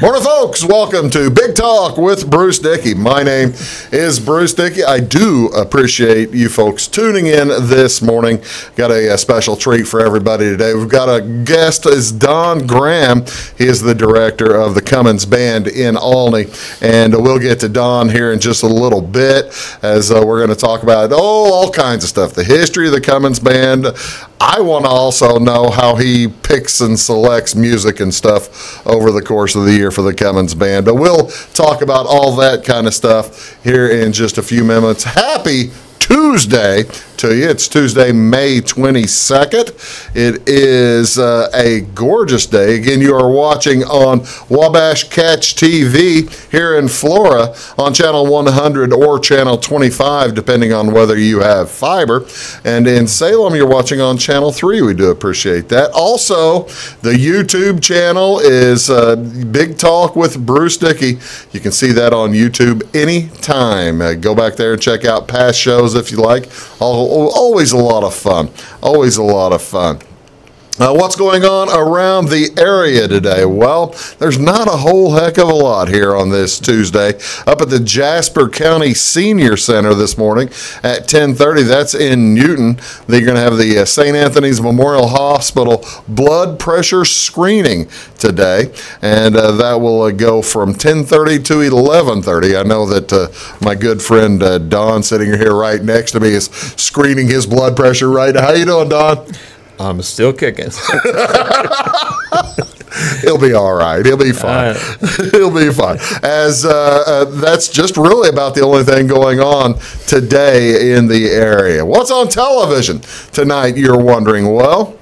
Morning, folks. Welcome to Big Talk with Bruce Dickey. My name is Bruce Dickey. I do appreciate you folks tuning in this morning. Got a special treat for everybody today. We've got a guest, is Don Graham. He is the director of the Cummins Band in Olney, and we'll get to Don here in just a little bit as we're going to talk about all kinds of stuff, the history of the Cummins Band. I want to also know how he picks and selects music and stuff over the course of the year for the Cummins Band. But we'll talk about all that kind of stuff here in just a few minutes. Happy Tuesday to you. It's Tuesday, May 22nd. It is a gorgeous day. Again, you are watching on Wabash Catch TV here in Flora on Channel 100 or Channel 25, depending on whether you have fiber. And in Salem, you're watching on Channel 3. We do appreciate that. Also, the YouTube channel is Big Talk with Bruce Dickey. You can see that on YouTube anytime. Go back there and check out past shows if you like. Always a lot of fun. Always a lot of fun. What's going on around the area today? Well, there's not a whole heck of a lot here on this Tuesday. Up at the Jasper County Senior Center this morning at 10:30. That's in Newton. They're going to have the St. Anthony's Memorial Hospital blood pressure screening today, and that will go from 10:30 to 11:30. I know that my good friend Don, sitting here right next to me, is screening his blood pressure right now. How you doing, Don? I'm still kicking. He'll be all right. He'll be fine. He'll be fine. As that's just really about the only thing going on today in the area. What's on television tonight, you're wondering? Well,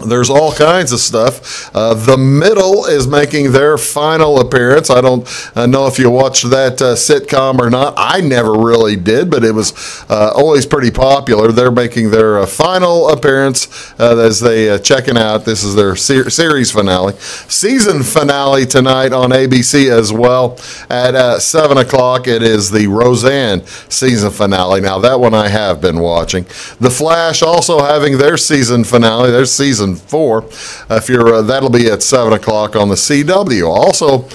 there's all kinds of stuff. The Middle is making their final appearance. I don't know if you watched that sitcom or not. I never really did, but it was always pretty popular. They're making their final appearance as they checking out. This is their series finale. Season finale tonight on ABC as well at 7 o'clock. It is the Roseanne season finale. Now, that one I have been watching. The Flash also having their season finale, their season 4. If you're that'll be at 7 o'clock on the CW. Also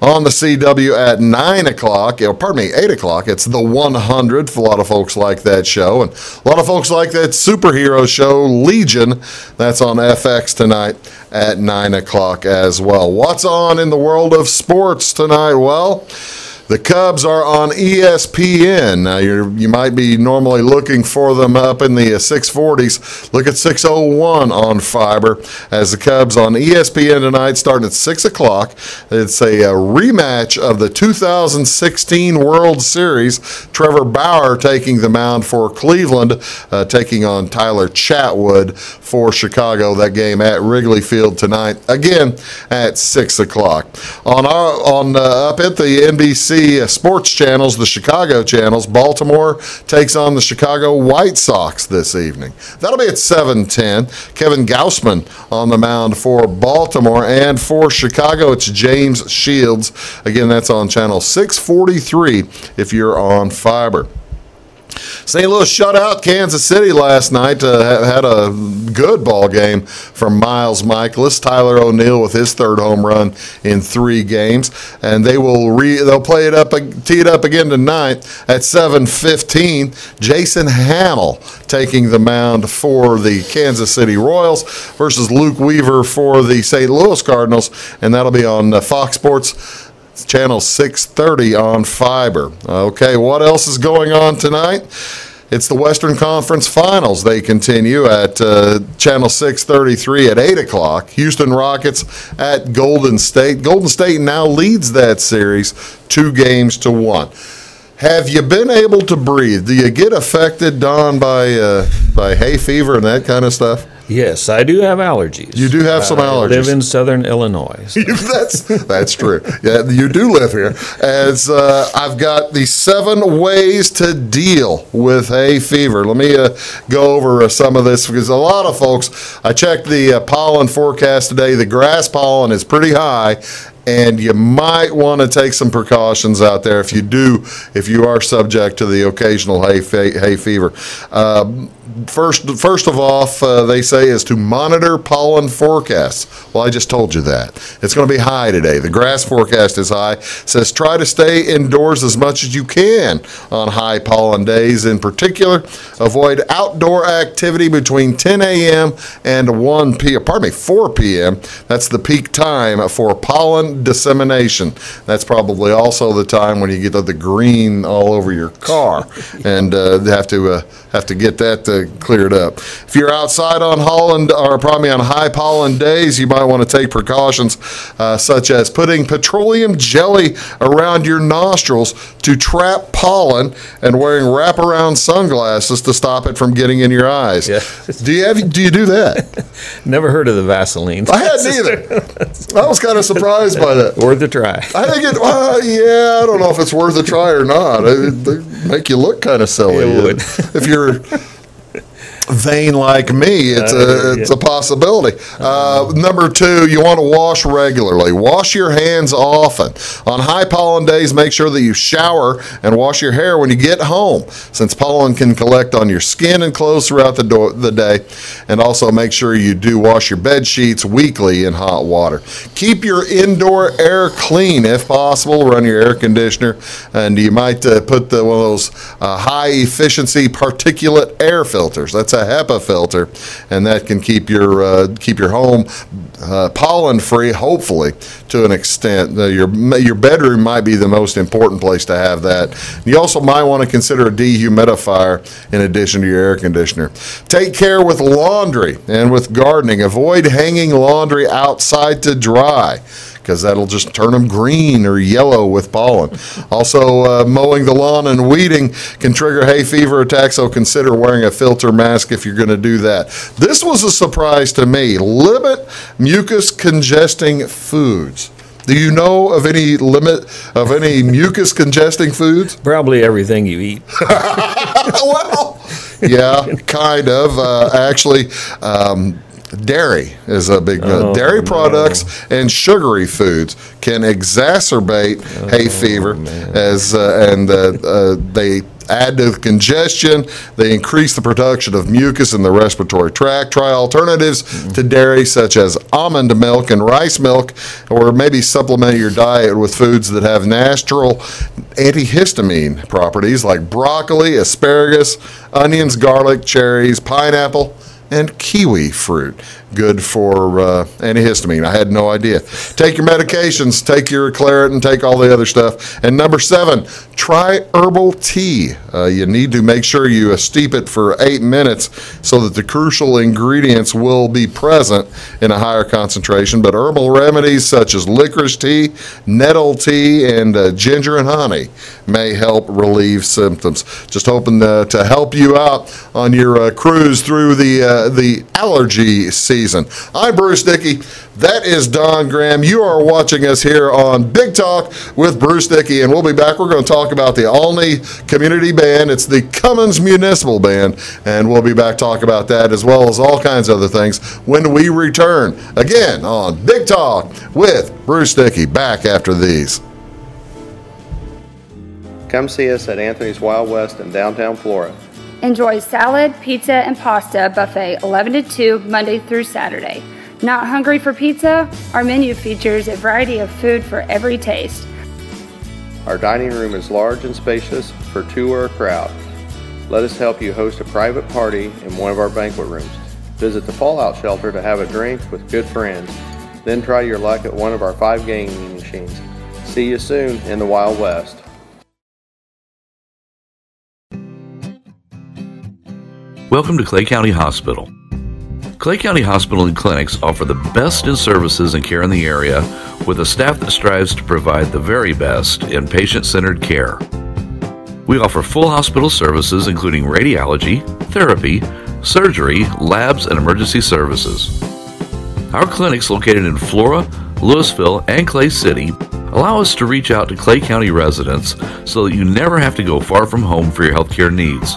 on the CW at 9 o'clock, or pardon me, 8 o'clock, it's The 100. A lot of folks like that show, and a lot of folks like that superhero show, Legion. That's on FX tonight at 9 o'clock as well. What's on in the world of sports tonight? Well, the Cubs are on ESPN. Now, you might be normally looking for them up in the 640s. Look at 601 on fiber as the Cubs on ESPN tonight starting at 6 o'clock. It's a rematch of the 2016 World Series. Trevor Bauer taking the mound for Cleveland, taking on Tyler Chatwood for Chicago. That game at Wrigley Field tonight, again at 6 o'clock. Up at the NBC sports channels, the Chicago channels, Baltimore takes on the Chicago White Sox this evening. That'll be at 7:10. Kevin Gausman on the mound for Baltimore, and for Chicago, it's James Shields. Again, that's on channel 643 if you're on fiber. St. Louis shut out Kansas City last night. Had a good ball game from Miles Michaelis. Tyler O'Neill with his third home run in 3 games, and they'll play it up, tee it up again tonight at 7:15. Jason Hamill taking the mound for the Kansas City Royals versus Luke Weaver for the St. Louis Cardinals, and that'll be on Fox Sports Channel 630 on fiber. Okay, what else is going on tonight? It's the Western Conference Finals. They continue at Channel 633 at 8 o'clock. Houston Rockets at Golden State. Golden State now leads that series 2-1. Have you been able to breathe? Do you get affected, Don, by hay fever and that kind of stuff? Yes, I do have allergies. You do have some allergies. I live in southern Illinois. So. That's true. Yeah, you do live here. As I've got the 7 ways to deal with hay fever. Let me go over some of this, because a lot of folks, I checked the pollen forecast today. The grass pollen is pretty high, and you might want to take some precautions out there if you are subject to the occasional hay fever. First of all, they say is to monitor pollen forecasts. Well, I just told you that. It's going to be high today. The grass forecast is high. Says try to stay indoors as much as you can on high pollen days. In particular, avoid outdoor activity between 10 a.m. and 4 p.m. That's the peak time for pollen dissemination. That's probably also the time when you get the green all over your car and have to get that cleared up. If you're outside on high pollen days, you might want to take precautions such as putting petroleum jelly around your nostrils to trap pollen and wearing wraparound sunglasses to stop it from getting in your eyes. Yeah. Do you do that? Never heard of the Vaseline. I hadn't either. I was kind of surprised by that. Worth a try. I think I don't know if it's worth a try or not. They make you look kind of silly. It would. If you're vain like me, it's a possibility. Number 2, you want to wash regularly. Wash your hands often. On high pollen days, make sure that you shower and wash your hair when you get home, since pollen can collect on your skin and clothes throughout the day. And also make sure you do wash your bed sheets weekly in hot water. Keep your indoor air clean if possible. Run your air conditioner, and you might put one of those high efficiency particulate air filters. That's a HEPA filter, and that can keep your home pollen free, hopefully, to an extent. Your bedroom might be the most important place to have that. You also might want to consider a dehumidifier in addition to your air conditioner. Take care with laundry and with gardening. Avoid hanging laundry outside to dry, because that'll just turn them green or yellow with pollen. Also, mowing the lawn and weeding can trigger hay fever attacks, so consider wearing a filter mask if you're going to do that. This was a surprise to me. Limit mucus congesting foods. Do you know of any limit of any mucus congesting foods? Probably everything you eat. Well, yeah, kind of. Actually, dairy is a big dairy products and sugary foods can exacerbate hay fever they add to the congestion. They increase the production of mucus in the respiratory tract. Try alternatives to dairy such as almond milk and rice milk, or maybe supplement your diet with foods that have natural antihistamine properties like broccoli, asparagus, onions, garlic, cherries, pineapple, and kiwi fruit. Good for antihistamine. I had no idea. Take your medications, take your Claret, and take all the other stuff. And number 7, try herbal tea. You need to make sure you steep it for 8 minutes so that the crucial ingredients will be present in a higher concentration. But herbal remedies such as licorice tea, nettle tea, and ginger and honey may help relieve symptoms. Just hoping to help you out on your cruise through the allergy season. I'm Bruce Dickey. That is Don Graham. You are watching us here on Big Talk with Bruce Dickey, and we'll be back. We're going to talk about the Olney Community Band. It's the Cummins Municipal Band, and we'll be back talking about that as well as all kinds of other things when we return. Again, on Big Talk with Bruce Dickey. Back after these. Come see us at Anthony's Wild West in downtown Flora. Enjoy salad, pizza, and pasta buffet 11 to 2 Monday through Saturday. Not hungry for pizza? Our menu features a variety of food for every taste. Our dining room is large and spacious for 2 or a crowd. Let us help you host a private party in one of our banquet rooms. Visit the Fallout Shelter to have a drink with good friends. Then try your luck at one of our 5 gaming machines. See you soon in the Wild West. Welcome to Clay County Hospital. Clay County Hospital and Clinics offer the best in services and care in the area, with a staff that strives to provide the very best in patient-centered care. We offer full hospital services including radiology, therapy, surgery, labs, and emergency services. Our clinics located in Flora, Louisville, and Clay City allow us to reach out to Clay County residents so that you never have to go far from home for your healthcare needs.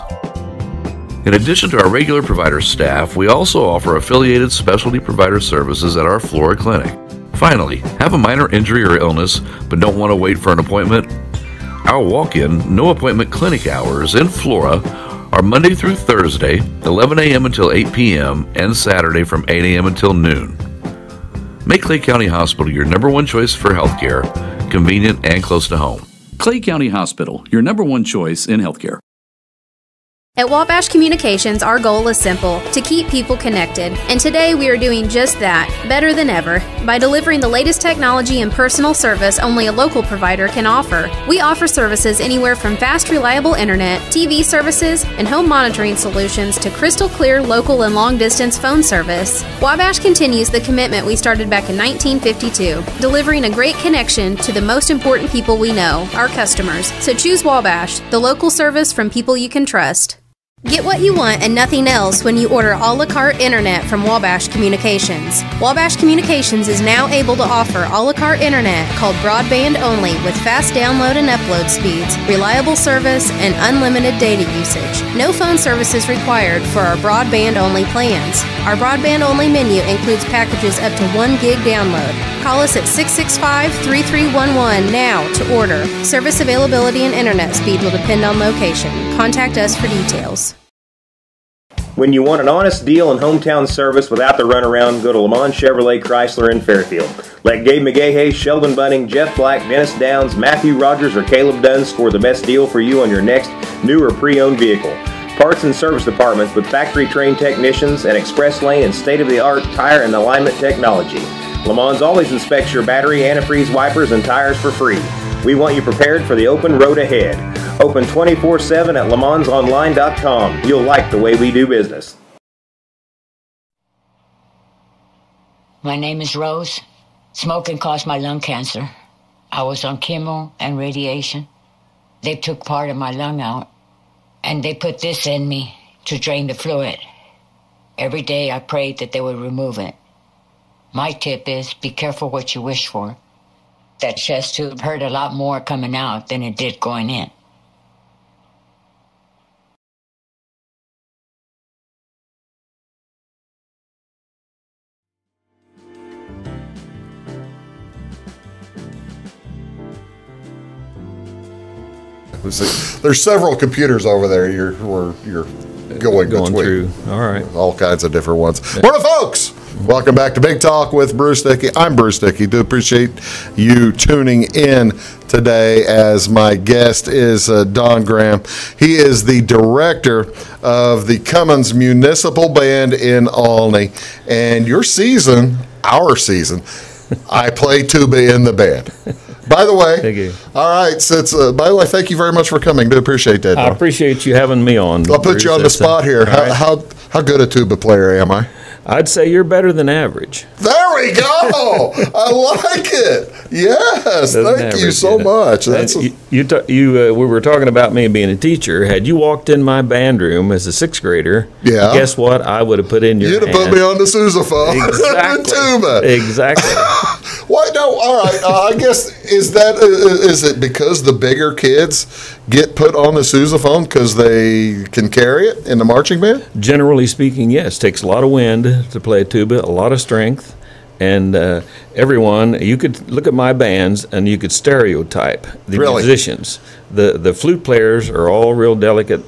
In addition to our regular provider staff, we also offer affiliated specialty provider services at our Flora clinic. Finally, have a minor injury or illness but don't want to wait for an appointment? Our walk-in, no-appointment clinic hours in Flora are Monday through Thursday, 11 a.m. until 8 p.m., and Saturday from 8 a.m. until noon. Make Clay County Hospital your number one choice for healthcare, convenient and close to home. Clay County Hospital, your number one choice in healthcare. At Wabash Communications, our goal is simple, to keep people connected. And today we are doing just that, better than ever, by delivering the latest technology and personal service only a local provider can offer. We offer services anywhere from fast, reliable internet, TV services, and home monitoring solutions to crystal clear local and long-distance phone service. Wabash continues the commitment we started back in 1952, delivering a great connection to the most important people we know, our customers. So choose Wabash, the local service from people you can trust. Get what you want and nothing else when you order a la carte internet from Wabash Communications. Wabash Communications is now able to offer a la carte internet called Broadband Only with fast download and upload speeds, reliable service, and unlimited data usage. No phone service is required for our Broadband Only plans. Our Broadband Only menu includes packages up to 1 gig download. Call us at 665-3311 now to order. Service availability and internet speed will depend on location. Contact us for details. When you want an honest deal and hometown service without the runaround, go to Lamont Chevrolet Chrysler in Fairfield. Let Gabe McGahey, Sheldon Bunning, Jeff Black, Dennis Downs, Matthew Rogers, or Caleb Dunn score the best deal for you on your next new or pre-owned vehicle. Parts and service departments with factory-trained technicians, and express lane and state-of-the-art tire and alignment technology. Lamont always inspects your battery, antifreeze, wipers, and tires for free. We want you prepared for the open road ahead. Open 24/7 at LeMansOnline.com. You'll like the way we do business. My name is Rose. Smoking caused my lung cancer. I was on chemo and radiation. They took part of my lung out, and they put this in me to drain the fluid. Every day I prayed that they would remove it. My tip is, be careful what you wish for. That chest tube hurt a lot more coming out than it did going in. There's several computers over there you're going between. Through. All right. All kinds of different ones. Morning, folks. Welcome back to Big Talk with Bruce Dickey. I'm Bruce Dickey. Do appreciate you tuning in today, as my guest is Don Graham. He is the director of the Cummins Municipal Band in Olney. And your season, our season, I play tuba in the band. By the way, thank you. All right, by the way, thank you very much for coming. Do appreciate that. I appreciate you having me on. I'll put you on the spot here. How good a tuba player am I? I'd say you're better than average. There we go. I like it. Yes, thank you so much. We were talking about me being a teacher. Had you walked in my band room as a sixth grader, guess what? I would have put in your You'd have put me on the sousaphone. Exactly. The tuba. Exactly. Why no? All right. I guess is it because the bigger kids get put on the sousaphone because they can carry it in the marching band? Generally speaking, yes. Takes a lot of wind to play a tuba, a lot of strength, and everyone. You could look at my bands and you could stereotype the musicians. The flute players are all real delicate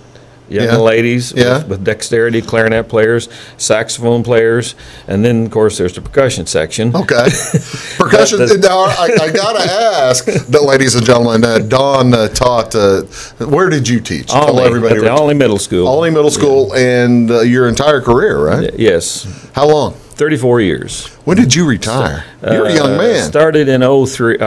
young ladies with dexterity, clarinet players, saxophone players, and then, of course, there's the percussion section. Okay. Percussion. Now, I got to ask, ladies and gentlemen, Dawn taught, where did you teach? Tell everybody. At the Olney Middle School. Olney Middle School, and your entire career, right? Yes. How long? 34 years. When did you retire? You're a young man. Started in 03.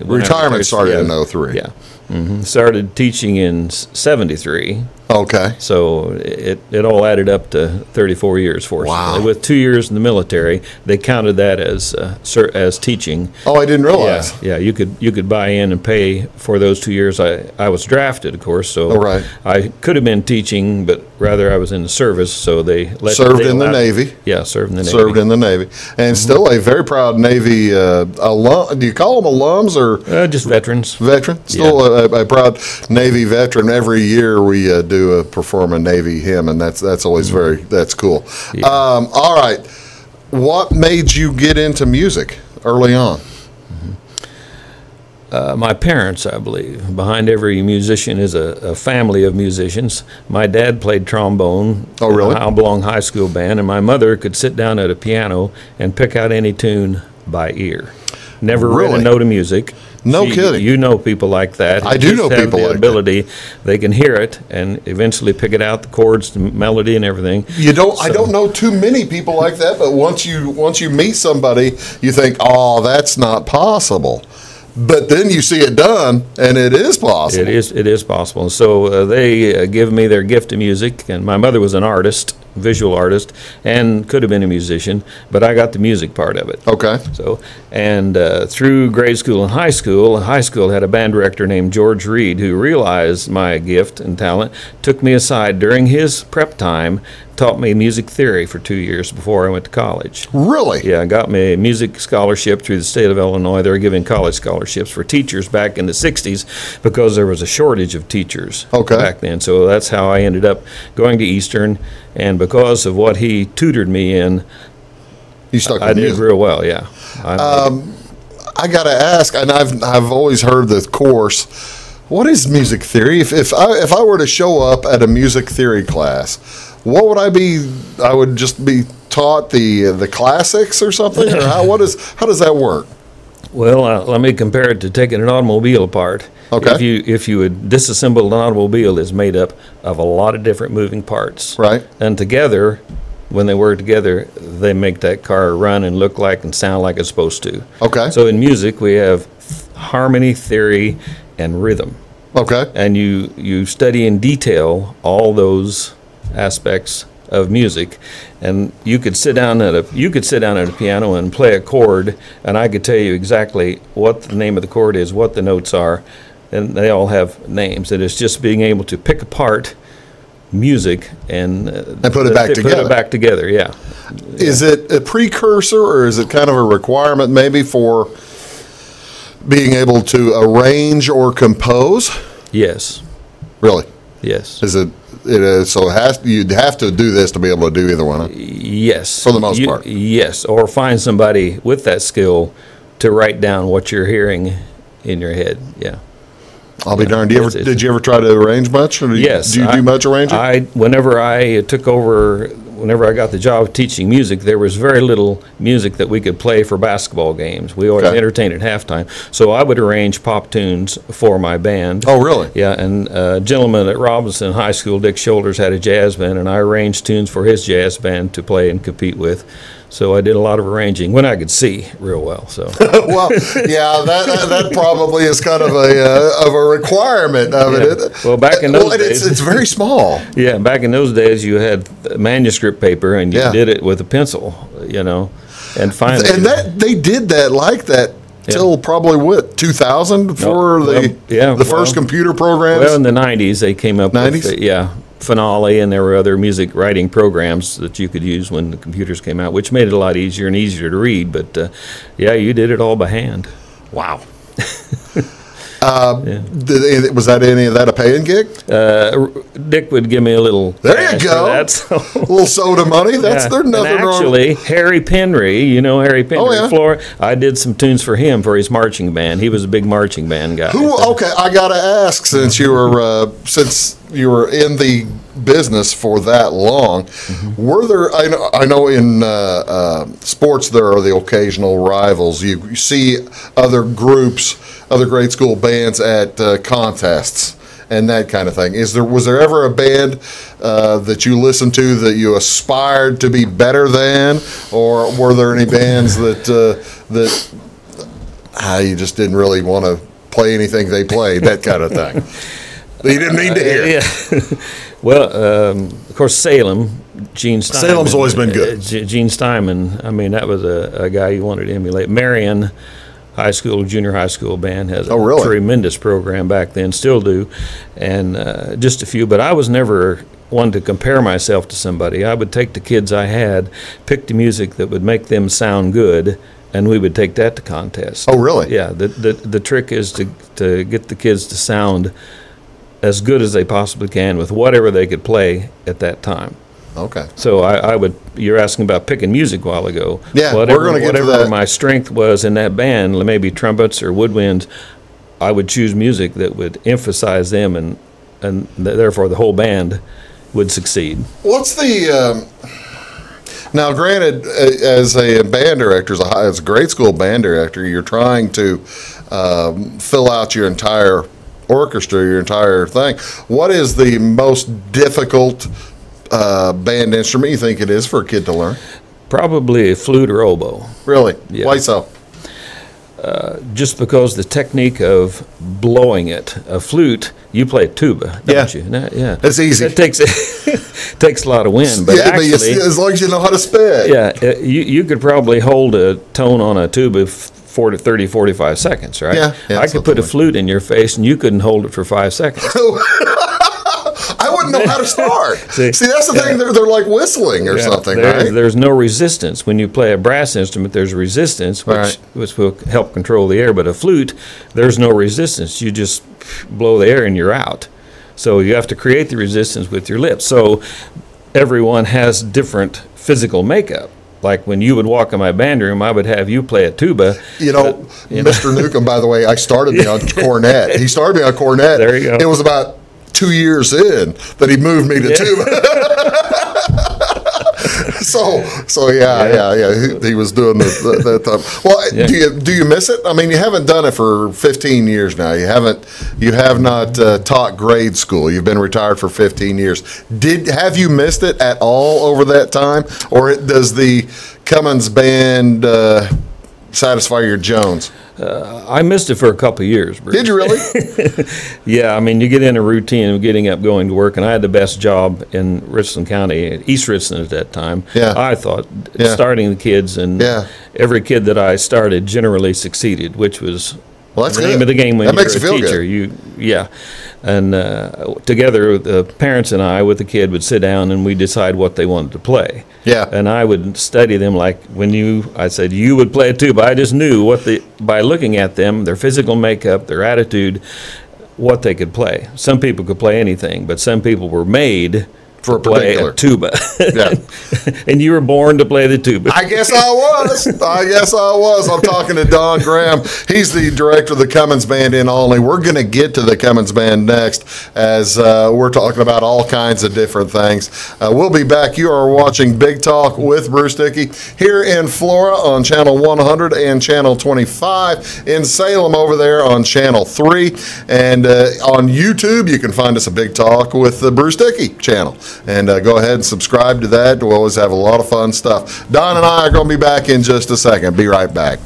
Retirement started in 03. Yeah. Mm-hmm. Started teaching in 73. Okay. So it all added up to 34 years for us. Wow. With 2 years in the military, they counted that as teaching. Oh, I didn't realize. Yeah, you could buy in and pay for those 2 years. I was drafted, of course, so I could have been teaching, but rather I was in the service, so they served in the Navy. Yeah, served in the Navy. Served in the Navy, and still a very proud Navy alum. Do you call them alums or just veterans? Veteran, still a proud Navy veteran. Every year we do perform a Navy hymn, and that's always that's cool. Yeah. All right, what made you get into music early on? My parents, I believe. Behind every musician is a family of musicians. My dad played trombone Oh, really? in the Oblong High School band, and my mother could sit down at a piano and pick out any tune by ear. Never read Really? a note of music. No kidding. You know people like that. I do know people the like ability. They can hear it and eventually pick it out, the chords, the melody, and everything. I don't know too many people like that, but once you meet somebody, you think, oh, that's not possible. But then you see it done, and it is possible. It is possible. So they give me their gift of music, and my mother was an artist, visual artist, and could have been a musician, but I got the music part of it. Okay. So, and through grade school and high school had a band director named George Reed who realized my gift and talent, took me aside during his prep time, taught me music theory for 2 years before I went to college. Really? Yeah, got me a music scholarship through the state of Illinois. They were giving college scholarships for teachers back in the 60s because there was a shortage of teachers back then. So that's how I ended up going to Eastern, and because of what he tutored me in, I did real well, yeah. I got to ask, and I've always heard the course, what is music theory? If I were to show up at a music theory class, what would I be? I would just be taught the classics or something, or how does that work? Well, let me compare it to taking an automobile apart. Okay. If you would disassemble an automobile, it's made up of a lot of different moving parts. Right. And together, when they work together, they make that car run and look like and sound like it's supposed to. Okay. So in music, we have harmony, theory, and rhythm. Okay. And you study in detail all those aspects of music, and you could sit down at a piano and play a chord, and I could tell you exactly what the name of the chord is, what the notes are, and they all have names. And it's just being able to pick apart music and put it back together. Put it back together, yeah. Is it a precursor, or is it kind of a requirement maybe for being able to arrange or compose? Yes. Really? Yes. Is it? It is, so you'd have to do this to be able to do either one, huh? Yes. For the most part. Yes, or find somebody with that skill to write down what you're hearing in your head, yeah. I'll be darned. Did you ever try to arrange much? Or Yes. Do you do much arranging? Whenever I got the job of teaching music, there was very little music that we could play for basketball games. We always entertained at halftime. So I would arrange pop tunes for my band. Oh, really? Yeah, and a gentleman at Robinson High School, Dick Shoulders, had a jazz band, and I arranged tunes for his jazz band to play and compete with. So I did a lot of arranging when I could see real well. So well, yeah, that probably is kind of a requirement of it. Well, back in those days, it's very small. Yeah, back in those days, you had manuscript paper, and you did it with a pencil, and finally, and they did that like that till probably 2000 for the first computer programs. Well, in the 90s, they came up with Finale, and there were other music writing programs that you could use when the computers came out, which made it a lot easier and easier to read. But you did it all by hand. Wow. Was any of that a paying gig? Dick would give me a little. There you go. A little soda money. There's nothing wrong. Actually, Harry Penry, Harry Penry, I did some tunes for him for his marching band. He was a big marching band guy. Okay, I got to ask, since you were in the business for that long, were there? I know in sports there are the occasional rivals. You see other groups, other grade school bands at contests and that kind of thing. Was there ever a band that you listened to that you aspired to be better than, or were there any bands that you just didn't really want to play anything they played, that kind of thing? You didn't need to hear. Yeah. Well, of course, Salem, Gene Steinman. Salem's always been good. Gene Steinman, that was a guy you wanted to emulate. Marion junior high school band has a tremendous program back then, still do, and just a few. But I was never one to compare myself to somebody. I would take the kids I had, pick the music that would make them sound good, and we would take that to contests. Oh, really? Yeah. The trick is to get the kids to sound as good as they possibly can with whatever they could play at that time. Okay. So you're asking about picking music a while ago. Yeah, we're going to get to that. Whatever my strength was in that band, maybe trumpets or woodwinds, I would choose music that would emphasize them, and therefore the whole band would succeed. What's the now? Granted, as a band director, as a grade school band director, you're trying to fill out your entire orchestra, your entire thing. What is the most difficult band instrument you think it is for a kid to learn? Probably a flute or oboe. Really? Yeah. Why so? Just because the technique of blowing it. A flute, you play tuba, don't you? Yeah. It's easy. It takes a lot of wind, but actually, as long as you know how to spit. Yeah, you could probably hold a tone on a tuba 45 seconds, right? Yeah, I could put a flute in your face and you couldn't hold it for 5 seconds. I wouldn't know how to start. See, that's the thing. They're like whistling or something, right? There's no resistance. When you play a brass instrument, there's resistance, which will help control the air. But a flute, there's no resistance. You just blow the air and you're out. So you have to create the resistance with your lips. So everyone has different physical makeup. Like when you would walk in my band room, I would have you play a tuba. Mr. Newcomb, by the way, I started me on cornet. He started me on cornet. There you go. It was about 2 years in that he moved me to tuba. so yeah. He was doing that time. Well, do you miss it? I mean, you haven't done it for 15 years now. You have not taught grade school. You've been retired for 15 years. Have you missed it at all over that time, or does the Cummins Band satisfy your Jones? I missed it for a couple of years, Bruce. Did you really? Yeah, I mean, you get in a routine of getting up, going to work, and I had the best job in Richland County, East Richland at that time. Yeah. I thought, starting the kids, and every kid that I started generally succeeded, which was the name of the game when you're a teacher. And together, the parents and I, with the kid, would sit down and we decide what they wanted to play. Yeah. And I would study them like I said, you would play a tuba. I just knew by looking at them, their physical makeup, their attitude, what they could play. Some people could play anything, but some people were made for to play a tuba. Yeah. And you were born to play the tuba. I guess I was. I'm talking to Don Graham. He's the director of the Cummins Band in Olney. We're going to get to the Cummins Band next as we're talking about all kinds of different things. We'll be back. You are watching Big Talk with Bruce Dickey here in Flora on Channel 100 and Channel 25. In Salem over there on Channel 3. And on YouTube, you can find us a Big Talk with the Bruce Dickey channel. And go ahead and subscribe to that. We'll always have a lot of fun stuff. Don and I are going to be back in just a second. Be right back.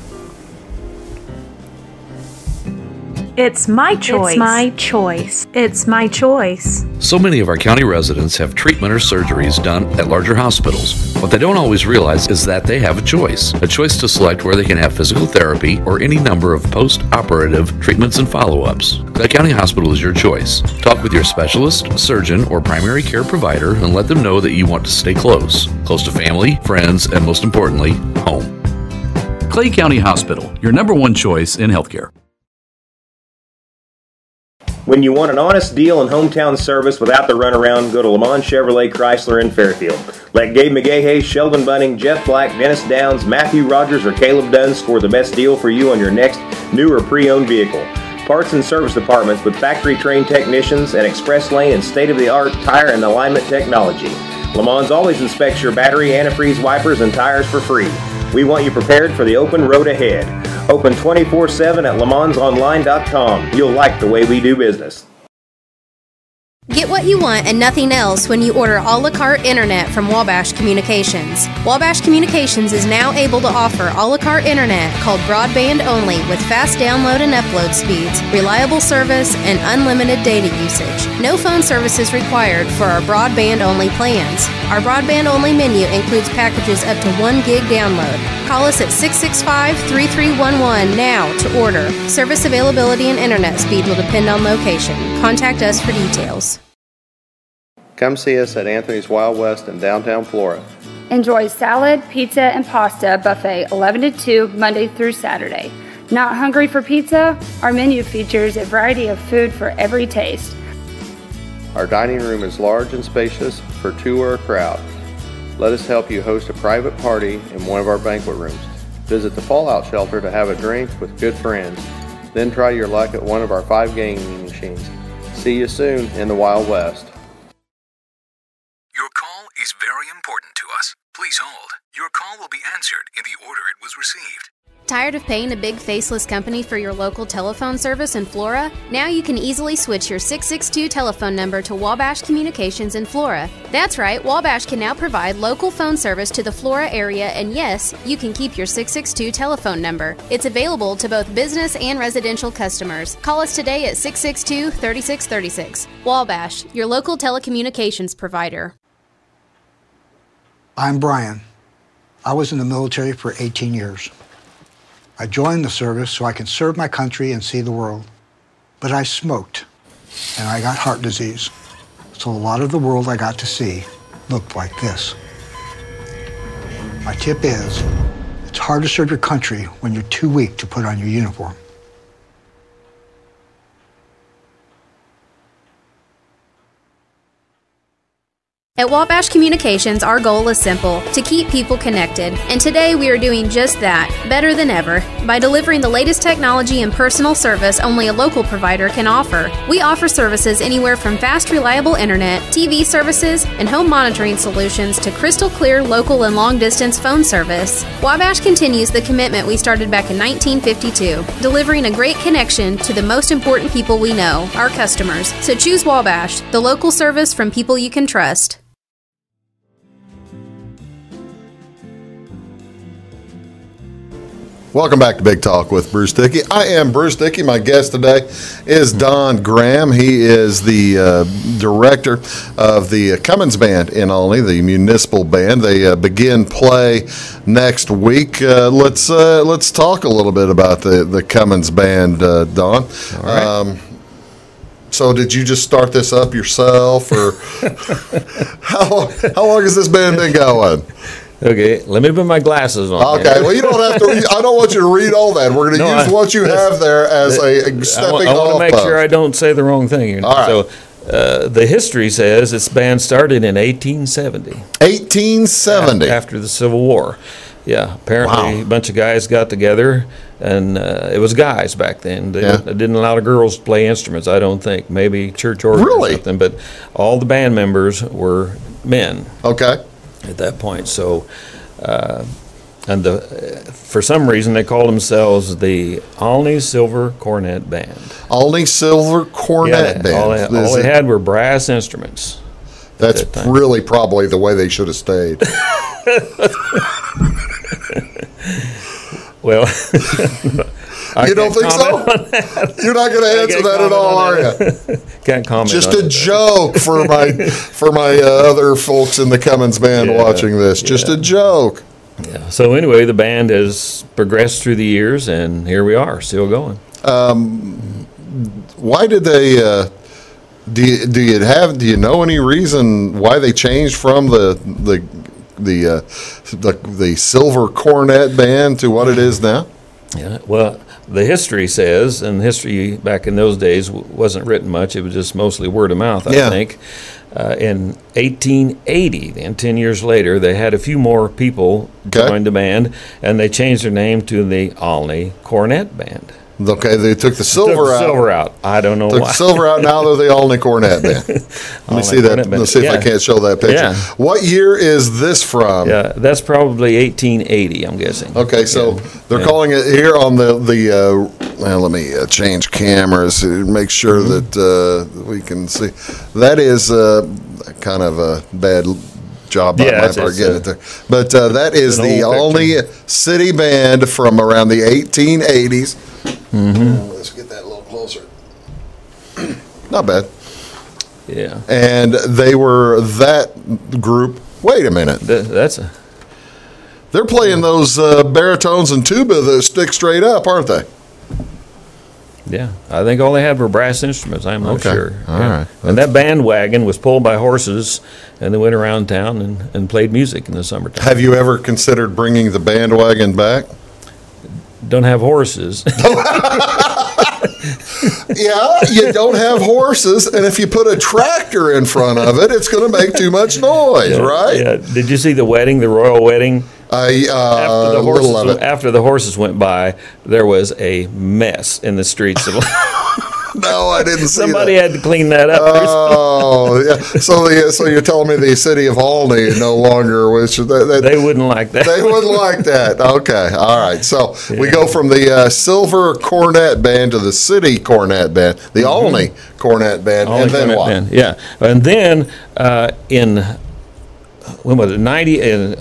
It's my choice. It's my choice. It's my choice. So many of our county residents have treatment or surgeries done at larger hospitals. What they don't always realize is that they have a choice to select where they can have physical therapy or any number of post-operative treatments and follow-ups. Clay County Hospital is your choice. Talk with your specialist, surgeon, or primary care provider and let them know that you want to stay close to family, friends, and most importantly, home. Clay County Hospital, your #1 choice in healthcare. When you want an honest deal and hometown service without the runaround, go to Lamont Chevrolet Chrysler in Fairfield. Let Gabe McGahey, Sheldon Bunning, Jeff Black, Dennis Downs, Matthew Rogers, or Caleb Dunn score the best deal for you on your next new or pre-owned vehicle. Parts and service departments with factory-trained technicians and express lane and state-of-the-art tire and alignment technology. Lamont always inspects your battery, antifreeze, wipers, and tires for free. We want you prepared for the open road ahead. Open 24/7 at LeMansOnline.com. You'll like the way we do business. Get what you want and nothing else when you order a la carte internet from Wabash Communications. Wabash Communications is now able to offer a la carte internet called broadband only with fast download and upload speeds, reliable service, and unlimited data usage. No phone service is required for our broadband only plans. Our broadband only menu includes packages up to 1 gig download. Call us at 665-3311 now to order. Service availability and internet speed will depend on location. Contact us for details. Come see us at Anthony's Wild West in downtown Flora. Enjoy salad, pizza, and pasta buffet 11 to 2 Monday through Saturday. Not hungry for pizza? Our menu features a variety of food for every taste. Our dining room is large and spacious for 2 or a crowd. Let us help you host a private party in one of our banquet rooms. Visit the Fallout Shelter to have a drink with good friends. Then try your luck at one of our 5 gaming machines. See you soon in the Wild West. Your call is very important to us. Please hold. Your call will be answered in the order it was received. Tired of paying a big faceless company for your local telephone service in Flora? Now you can easily switch your 662 telephone number to Wabash Communications in Flora. That's right, Wabash can now provide local phone service to the Flora area, and yes, you can keep your 662 telephone number. It's available to both business and residential customers. Call us today at 662-3636. Wabash, your local telecommunications provider. I'm Brian. I was in the military for 18 years. I joined the service so I can serve my country and see the world. But I smoked, and I got heart disease. So a lot of the world I got to see looked like this. My tip is, it's hard to serve your country when you're too weak to put on your uniform. At Wabash Communications, our goal is simple, to keep people connected. And today we are doing just that, better than ever, by delivering the latest technology and personal service only a local provider can offer. We offer services anywhere from fast, reliable internet, TV services, and home monitoring solutions to crystal clear local and long-distance phone service. Wabash continues the commitment we started back in 1952, delivering a great connection to the most important people we know, our customers. So choose Wabash, the local service from people you can trust. Welcome back to Big Talk with Bruce Dickey. I am Bruce Dickey. My guest today is Don Graham. He is the director of the Cummins Band in Olney, the municipal band. They begin play next week. Let's talk a little bit about the Cummins Band, Don. All right. So did you just start this up yourself, or how long has this band been going? Okay, let me put my glasses on. Okay, well, you don't have to. I don't want you to read all that. We're going to use what you have there as a stepping off. I want to make sure I don't say the wrong thing. All right. So, the history says this band started in 1870. 1870. After the Civil War. Yeah, apparently a bunch of guys got together, and it was guys back then. They didn't allow the girls to play instruments, I don't think. Maybe church organ or something. But all the band members were men. Okay. At that point, so for some reason they called themselves the Olney Silver Cornet Band. Olney Silver Cornet Band. All they had were brass instruments. That's really probably the way they should have stayed. Well, you don't think so? You're not going to answer that at all, are you? Can't comment. Just a joke for my other folks in the Cummins Band watching this. Just a joke. Yeah. So anyway, the band has progressed through the years, and here we are, still going. Why did they? Do you know any reason why they changed from the Silver Cornet Band to what it is now? Yeah. Well, the history says, and history back in those days wasn't written much. It was just mostly word of mouth, I think. In 1880, then 10 years later, they had a few more people join the band, and they changed their name to the Olney Cornet Band. Okay, they took the silver out. I don't know why. Took the silver out. Now they're the Olney Cornet Band. Let me see that. Let's see if I can't show that picture. Yeah. What year is this from? Yeah, that's probably 1880. I'm guessing. Okay, so they're calling it here on the. Well, let me change cameras to make sure that we can see. That is kind of a bad job by my part getting it there. But that is the Olney City Band from around the 1880s. Let's get that a little closer. Not bad. Yeah. And they were that group. Wait a minute. They're playing those baritones and tuba that stick straight up, aren't they? Yeah. I think all they had were brass instruments. I'm not sure. All right. And that bandwagon was pulled by horses, and they went around town and played music in the summertime. Have you ever considered bringing the bandwagon back? Don't have horses. Yeah, you don't have horses, and if you put a tractor in front of it, it's going to make too much noise, right? Yeah. Did you see the royal wedding? After the horses went by, there was a mess in the streets of. No, I didn't see Somebody that. had to clean that up. Oh, yeah. So you're telling me the city of Olney no longer, which they wouldn't like that. They wouldn't like that. Okay, all right. So we go from the Silver Cornet Band to the City Cornet Band, the Olney Cornet Band, Olney and then Cornet what? Band, yeah, and then when was it? 90.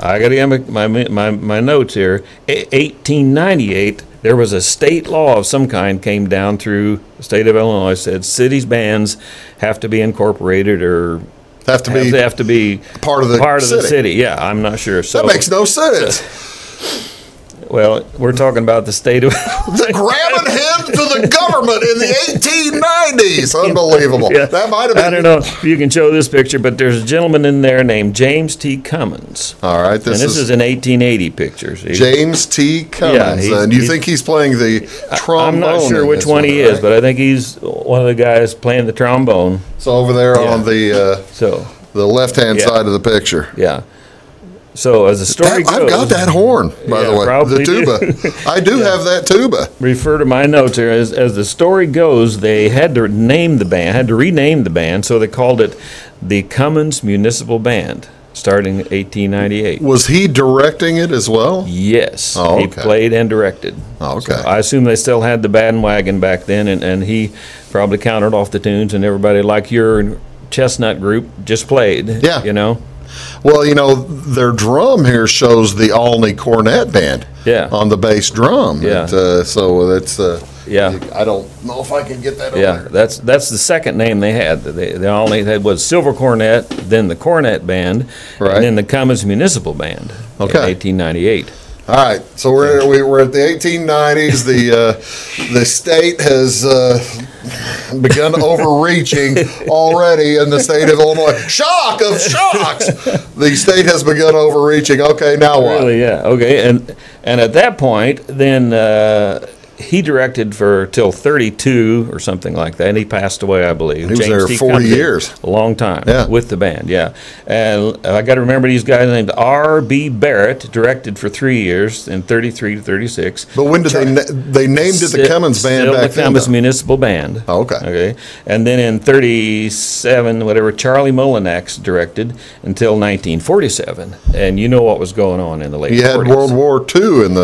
I got to get my notes here. 1898. There was a state law of some kind came down through the state of Illinois, said cities bands have to be incorporated or have to be part of the city. Yeah, I'm not sure. So that makes no sense. Well, we're talking about the state of grabbing him to the government in the 1890s. Unbelievable. Yeah. That might have been. I don't know if you can show this picture, but there's a gentleman in there named James T. Cummins. All right, this is an 1880 picture. James T. Cummins. Yeah, and you think he's playing the trombone? I'm not sure which one he is, but I think he's one of the guys playing the trombone. So over there on the left-hand side of the picture. Yeah. So as the story goes, I've got that horn, by the way, the tuba. I do have that tuba. Refer to my notes here. As the story goes, they had to rename the band, so they called it the Cummins Municipal Band, starting in 1898. Was he directing it as well? Yes. Oh, okay. He played and directed. Oh, okay. So I assume they still had the bandwagon back then, and he probably counted off the tunes, and everybody, like your Chestnut group, just played. Yeah. You know? Well, their drum here shows the Olney Cornet Band on the bass drum. Yeah. So that's yeah. I don't know if I can get that over there. That's the second name they had. They only had was Silver Cornet, then the Cornet Band, and then the Cummins Municipal Band in 1898. All right, so we're at the 1890s. The state has begun overreaching already in the state of Illinois. Shock of shocks! The state has begun overreaching. Okay, now what? Really, yeah. Okay, and at that point, then he directed for till 32 or something like that, and he passed away, I believe. He was there 40 years. A long time with the band, yeah. And I got to remember these guys named R.B. Barrett, directed for 3 years, in 33 to 36. But when did they named it the Cummins Band back then? The Cummins Municipal Band. Oh, okay. Okay. And then in 37, whatever, Charlie Molinax directed until 1947. And you know what was going on in the late 40s. You had World War II in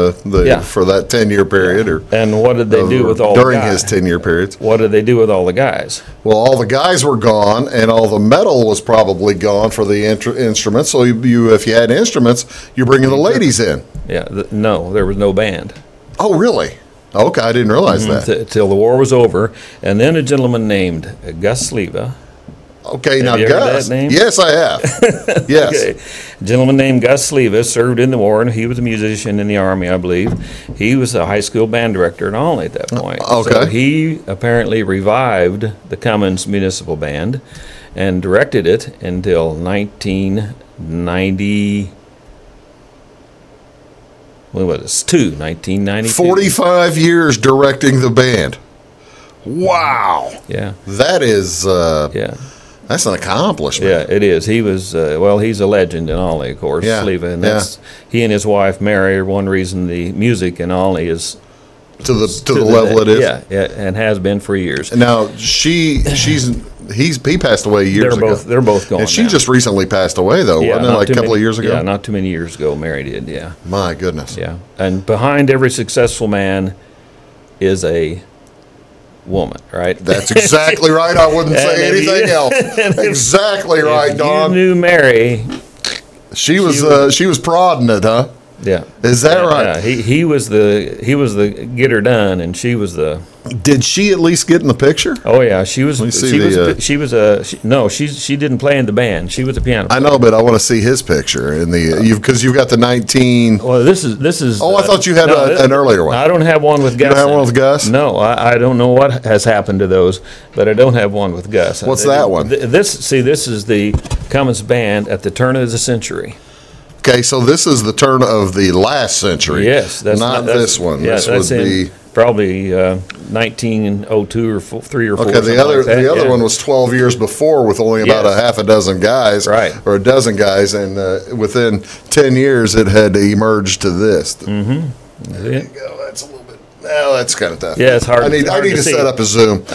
for that 10-year period. And what did they do with all the guys? During his 10-year periods. What did they do with all the guys? Well, all the guys were gone, and all the metal was probably gone for the instruments. So if you had instruments, you're bringing the ladies in. Yeah, no, there was no band. Oh, really? Okay, I didn't realize that. Till the war was over. And then a gentleman named Gus Sleva. Okay, have now you Gus. Heard that name? Yes, I have. Yes. Okay. A gentleman named Gus Sleva served in the war, and he was a musician in the Army, I believe. He was a high school band director in Olney at that point. Okay. So he apparently revived the Cummins Municipal Band and directed it until 1990. When was it? 1992. 45 years directing the band. Wow. Yeah. That is. That's an accomplishment. Yeah, it is. He was, he's a legend in Olney, of course, Sleva, and he and his wife, Mary, are one reason the music in Olney is to the level it is. Yeah, and has been for years. Now, he passed away years ago. They're both gone. And she now. just recently passed away, though, wasn't it? Like a couple of years ago? Yeah, not too many years ago, Mary did, yeah. My goodness. Yeah, and behind every successful man is a woman, right? That's exactly right. I wouldn't say anything else. Exactly right, Don. You knew Mary. She was prodding it, huh? Yeah. Is that right? Yeah. He was the get her done, and she was the. Did she at least get in the picture? Oh yeah, she didn't play in the band. She was a piano player. I know, but I want to see his picture in the because you've got the 19. Well, this is. Oh, I thought you had an earlier one. I don't have one with Gus. You don't have one with Gus? No, I don't know what has happened to those, but I don't have one with Gus. What's that one? This is the Cummins Band at the turn of the century. Okay, so this is the turn of the last century. Yes, not this one. Yeah, this would be Probably 1902 or 3 or 4. Okay, the other one was 12 years before with only about a half a dozen guys, or a dozen guys, and within 10 years it had emerged to this. Mm-hmm. There you go. That's a little bit. Well, that's kind of tough. Yeah, it's hard. I need to set up a Zoom.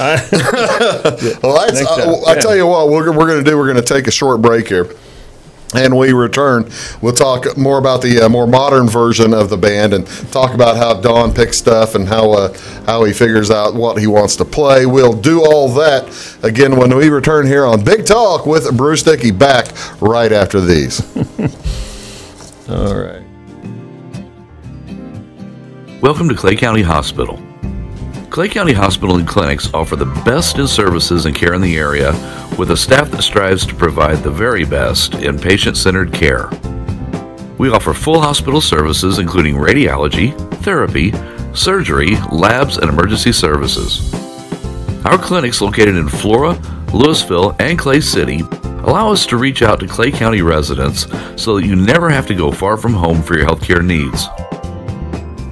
Well, I tell you what, we're going to do. We're going to take a short break here. And we return, we'll talk more about the more modern version of the band and talk about how Don picks stuff and how he figures out what he wants to play. We'll do all that again when we return here on Big Talk with Bruce Dickey, back right after these. All right. Welcome to Clay County Hospital. Clay County Hospital and Clinics offer the best in services and care in the area with a staff that strives to provide the very best in patient-centered care. We offer full hospital services including radiology, therapy, surgery, labs, and emergency services. Our clinics located in Flora, Louisville, and Clay City allow us to reach out to Clay County residents so that you never have to go far from home for your healthcare needs.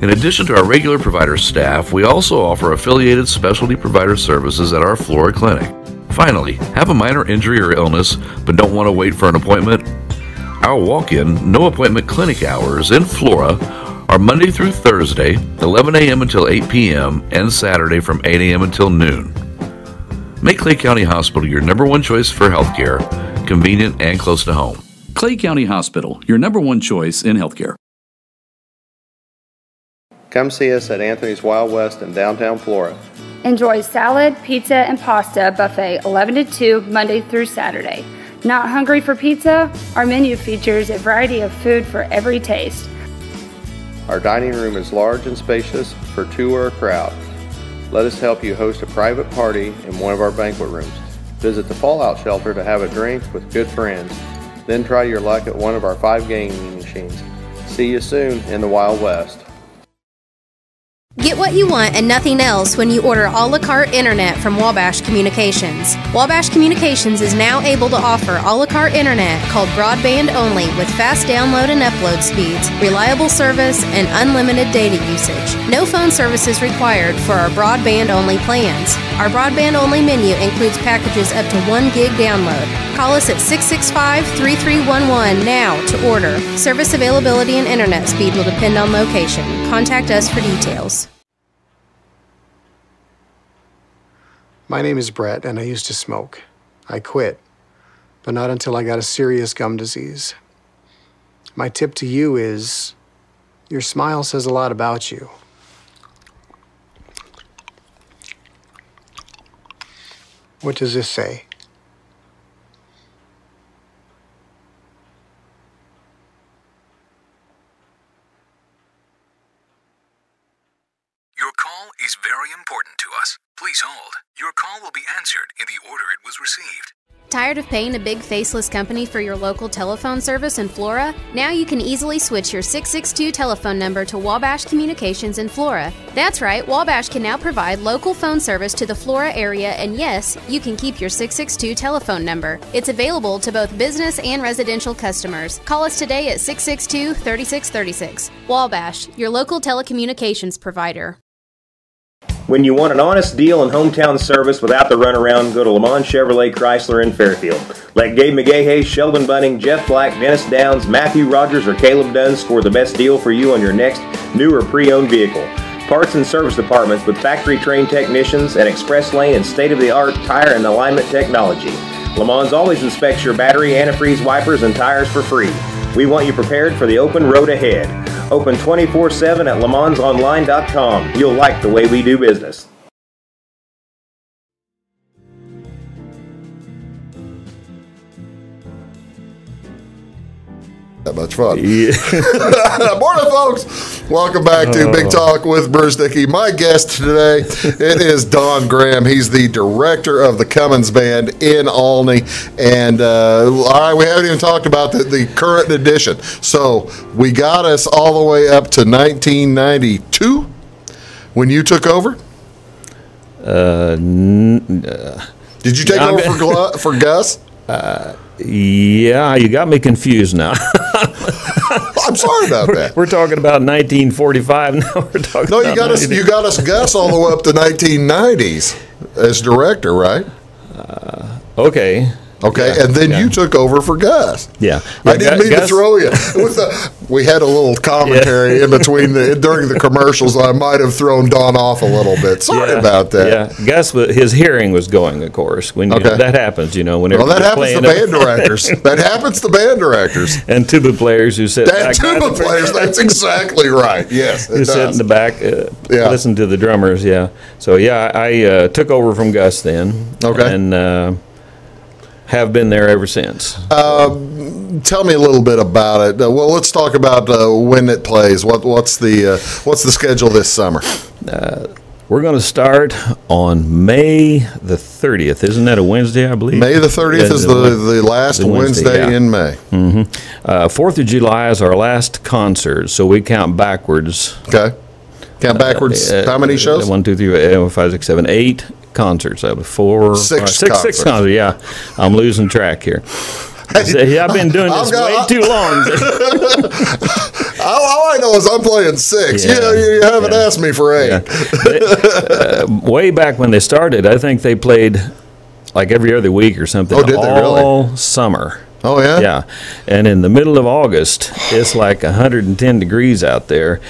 In addition to our regular provider staff, we also offer affiliated specialty provider services at our Flora clinic. Finally, have a minor injury or illness but don't want to wait for an appointment? Our walk-in, no-appointment clinic hours in Flora are Monday through Thursday, 11 a.m. until 8 p.m., and Saturday from 8 a.m. until noon. Make Clay County Hospital your number one choice for healthcare, convenient and close to home. Clay County Hospital, your number one choice in healthcare. Come see us at Anthony's Wild West in downtown Flora. Enjoy salad, pizza, and pasta buffet 11 to 2 Monday through Saturday. Not hungry for pizza? Our menu features a variety of food for every taste. Our dining room is large and spacious for two or a crowd. Let us help you host a private party in one of our banquet rooms. Visit the Fallout Shelter to have a drink with good friends. Then try your luck at one of our 5 gaming machines. See you soon in the Wild West. Get what you want and nothing else when you order a la carte internet from Wabash Communications. Wabash Communications is now able to offer a la carte internet called Broadband Only with fast download and upload speeds, reliable service, and unlimited data usage. No phone service is required for our Broadband Only plans. Our Broadband Only menu includes packages up to 1 gig download. Call us at 665-3311 now to order. Service availability and internet speed will depend on location. Contact us for details. My name is Brett, and I used to smoke. I quit, but not until I got a serious gum disease. My tip to you is, your smile says a lot about you. What does this say? Your call is very important to us. Please hold. Your call will be answered in the order it was received. Tired of paying a big faceless company for your local telephone service in Flora? Now you can easily switch your 662 telephone number to Wabash Communications in Flora. That's right, Wabash can now provide local phone service to the Flora area, and yes, you can keep your 662 telephone number. It's available to both business and residential customers. Call us today at 662-3636. Wabash, your local telecommunications provider. When you want an honest deal and hometown service without the runaround, go to Lamont Chevrolet Chrysler in Fairfield. Let Gabe McGahey, Sheldon Bunning, Jeff Black, Dennis Downs, Matthew Rogers, or Caleb Dunn score the best deal for you on your next new or pre-owned vehicle. Parts and service departments with factory-trained technicians and express lane and state-of-the-art tire and alignment technology. Lamont always inspects your battery, antifreeze, wipers, and tires for free. We want you prepared for the open road ahead. Open 24/7 at LeMansOnline.com. You'll like the way we do business. That much fun. Yeah. Morning, folks. Welcome back to Big Talk with Bruce Dickey. My guest today, it is Don Graham. He's the director of the Cummins Band in Olney. And all right, we haven't even talked about the current edition. So we got us all the way up to 1992 when you took over. Did you take over for Gus? Yeah, you got me confused now. I'm sorry about that. We're talking about 1945 now. We're talking. No, you got us Gus all the way up to 1990s as director, right? Okay. Okay, yeah, and then you took over for Gus. Yeah, I didn't mean to throw you. We had a little commentary in between during the commercials. I might have thrown Don off a little bit. Sorry about that. Yeah, Gus, his hearing was going, of course. When that happens, whenever that happens to band directors. That happens to band directors and tuba players who sit. Tuba players. That's exactly right. Yes, who sit in the back, listen to the drummers. Yeah. So I took over from Gus then. Okay. And. Have been there ever since. Tell me a little bit about it. Well, let's talk about when it plays. What's the schedule this summer? We're going to start on May the 30th. Isn't that a Wednesday, I believe? May the 30th is the last Wednesday in May. Mm-hmm. 4th of July is our last concert, so we count backwards. Okay. Count backwards. How many shows? 1, 2, 3, 4, 5, 6, 7, 8 concerts. Six concerts. Yeah, I'm losing track here. I've been doing this way too long. All I know is I'm playing 6. You haven't asked me for 8. Way back when they started, I think they played like every other week or something. Oh, did they really? All summer. Oh, yeah? Yeah. And in the middle of August, it's like 110 degrees out there.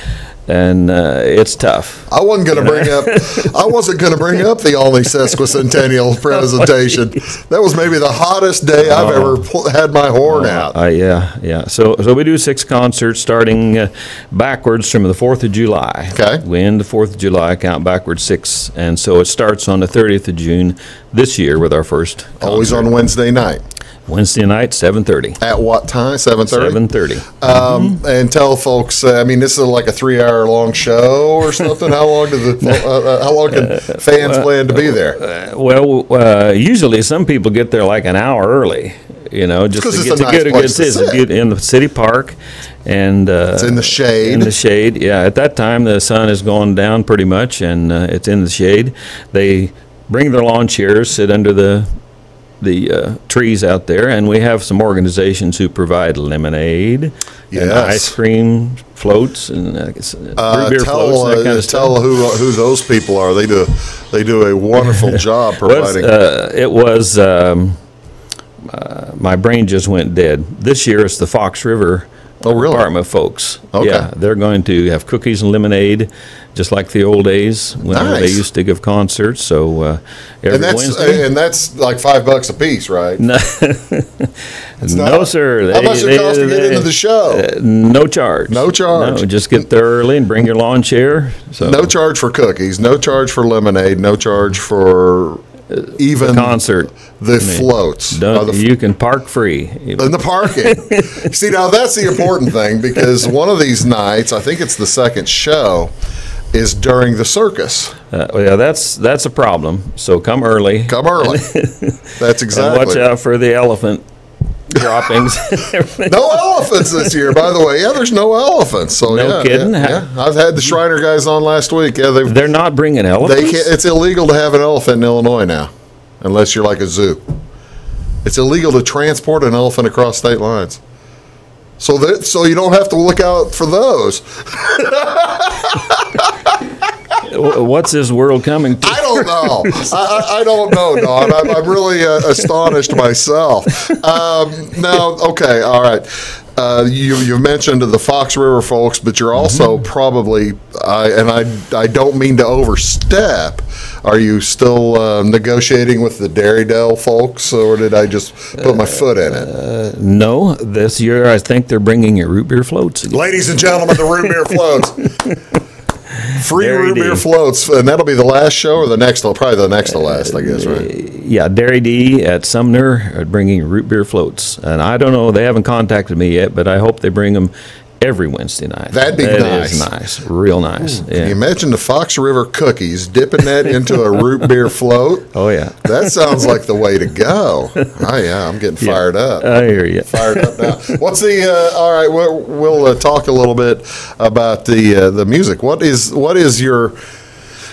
And it's tough. I wasn't going to bring up the Olney sesquicentennial presentation. That was maybe the hottest day I've ever had my horn out. Yeah. So we do 6 concerts starting backwards from the 4th of July. Okay. We end the 4th of July, count backwards 6, and so it starts on the 30th of June this year with our first concert. Always on Wednesday night. Wednesday night, 7:30. At what time? 7:30? 7:30. And tell folks, this is like a 3-hour-long show or something? How long can fans plan to be there? Usually some people get there like an hour early, just to get to get a good sit in the city park. And it's in the shade. In the shade, yeah. At that time, the sun has gone down pretty much, and it's in the shade. They bring their lawn chairs, sit under the trees out there, and we have some organizations who provide lemonade and ice cream floats and root beer floats and that kind of stuff. Tell who those people are. They do a wonderful job providing. My brain just went dead. This year it's the Fox River Department folks. Okay. Yeah, they're going to have cookies and lemonade, just like the old days when they used to give concerts. So every Wednesday, and that's like $5 a piece, right? No, no, sir. How much it costs to get into the show? No charge. No charge. No, just get there early and bring your lawn chair. So. No charge for cookies. No charge for lemonade. No charge for even the concert. The floats. You can park free. In the parking. See, now that's the important thing, because one of these nights, I think it's the second show, is during the circus. That's a problem. So come early. Come early. That's exactly. And watch out for the elephant droppings. No elephants this year, by the way. Yeah, there's no elephants. So no kidding. Yeah. I've had the Shriner guys on last week. Yeah, they're not bringing elephants. It's illegal to have an elephant in Illinois now, unless you're like a zoo. It's illegal to transport an elephant across state lines. So you don't have to look out for those. What's this world coming to? I don't know. I don't know, Don. I'm really astonished myself. Now, okay, all right. You mentioned the Fox River folks, but you're also probably, I don't mean to overstep, are you still negotiating with the Dairydale folks, or did I just put my foot in it? No, this year I think they're bringing your root beer floats again. Ladies and gentlemen, the root beer floats. Free root beer floats, and that'll be the last show, or probably the next to last, I guess, right? Yeah, Dairy D at Sumner are bringing root beer floats, and I don't know, they haven't contacted me yet, but I hope they bring them every Wednesday night. That'd be nice. That is nice, real nice. Ooh, yeah. Can you imagine the Fox River cookies, dipping that into a root beer float? Oh, yeah. That sounds like the way to go. Oh, yeah, I'm getting fired up. I hear you. Fired up now. What's all right, we'll talk a little bit about the music. What is your,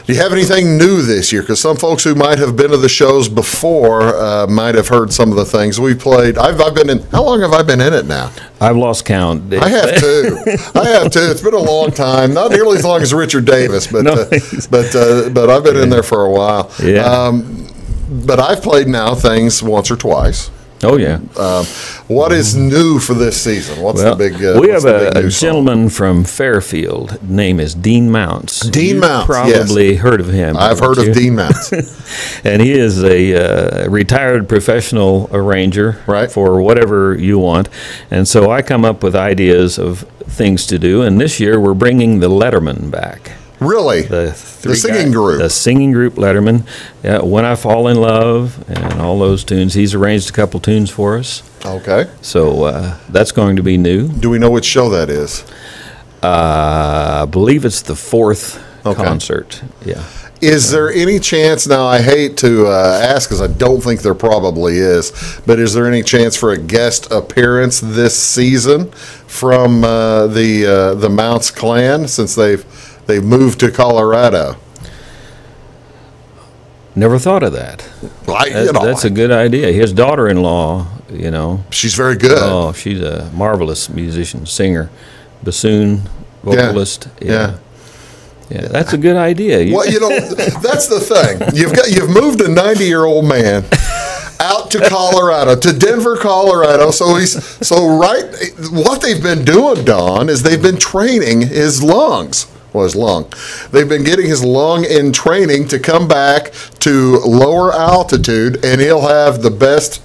Do you have anything new this year? Because some folks who might have been to the shows before might have heard some of the things we played. I've been in. How long have I been in it now? I've lost count. I have too. It's been a long time. Not nearly as long as Richard Davis, but but I've been in there for a while. Yeah. But I've played now things once or twice. Oh, yeah. What is new for this season? What's the big we have a gentleman from Fairfield. Name is Dean Mounts. Dean Mounts, probably heard of him. I've heard of Dean Mounts. And he is a retired professional arranger for whatever you want. And so I come up with ideas of things to do. And this year we're bringing the Letterman back. Really? The singing group. The singing group Letterman. When I Fall in Love and all those tunes. He's arranged a couple tunes for us. Okay. So that's going to be new. Do we know which show that is? I believe it's the fourth concert. Yeah. Is there any chance, now I hate to ask because I don't think there probably is, but is there any chance for a guest appearance this season from the Mounts clan since they've moved to Colorado? Never thought of that. That's a good idea. His daughter-in-law, she's very good. Oh, she's a marvelous musician, singer, bassoon, vocalist. Yeah, that's a good idea. Well, that's the thing. You've moved a 90-year-old man out to Colorado, to Denver, Colorado. So what they've been doing, Don, is they've been training his lungs. Well, his lung. They've been getting his lung in training to come back to lower altitude, and he'll have the best